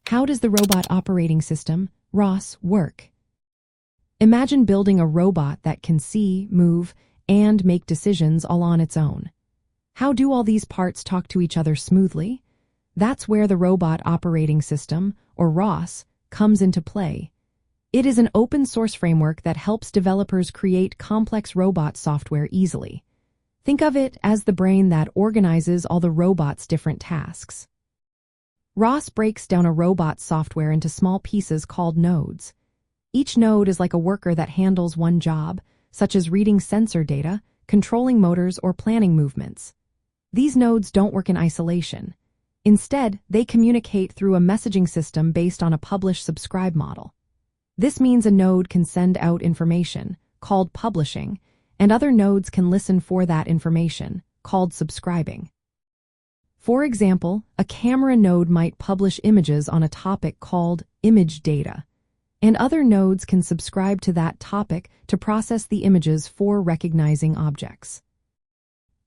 How does the robot operating system, ROS, work? Imagine building a robot that can see, move, and make decisions all on its own. How do all these parts talk to each other smoothly? That's where the robot operating system, or ROS, comes into play. It is an open-source framework that helps developers create complex robot software easily. Think of it as the brain that organizes all the robot's different tasks. ROS breaks down a robot's software into small pieces called nodes. Each node is like a worker that handles one job, such as reading sensor data, controlling motors, or planning movements. These nodes don't work in isolation. Instead, they communicate through a messaging system based on a publish-subscribe model. This means a node can send out information, called publishing, and other nodes can listen for that information, called subscribing. For example, a camera node might publish images on a topic called image data, and other nodes can subscribe to that topic to process the images for recognizing objects.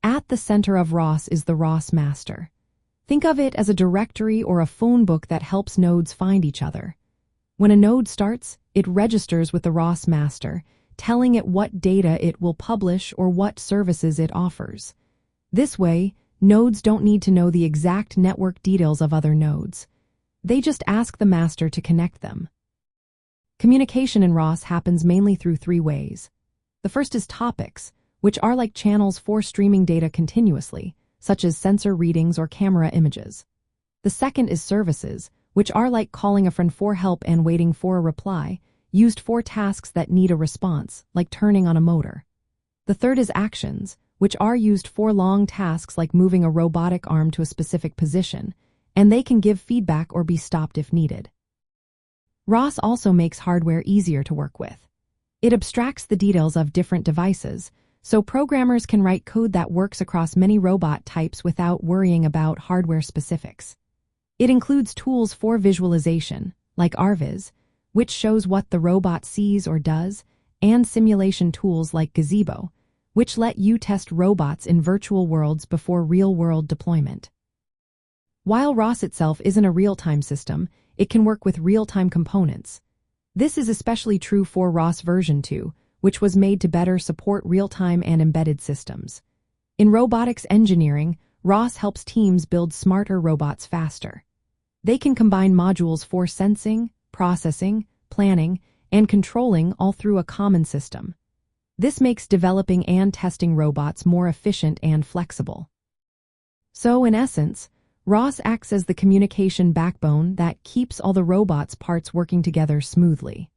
At the center of ROS is the ROS master. Think of it as a directory or a phone book that helps nodes find each other. When a node starts, it registers with the ROS master, telling it what data it will publish or what services it offers. This way, nodes don't need to know the exact network details of other nodes. They just ask the master to connect them. Communication in ROS happens mainly through three ways. The first is topics, which are like channels for streaming data continuously, such as sensor readings or camera images. The second is services, which are like calling a friend for help and waiting for a reply, used for tasks that need a response, like turning on a motor. The third is actions, which are used for long tasks like moving a robotic arm to a specific position, and they can give feedback or be stopped if needed. ROS also makes hardware easier to work with. It abstracts the details of different devices, so programmers can write code that works across many robot types without worrying about hardware specifics. It includes tools for visualization, like RViz, which shows what the robot sees or does, and simulation tools like Gazebo, which let you test robots in virtual worlds before real-world deployment. While ROS itself isn't a real-time system, it can work with real-time components. This is especially true for ROS version 2, which was made to better support real-time and embedded systems. In robotics engineering, ROS helps teams build smarter robots faster. They can combine modules for sensing, processing, planning, and controlling all through a common system. This makes developing and testing robots more efficient and flexible. So, in essence, ROS acts as the communication backbone that keeps all the robot's parts working together smoothly.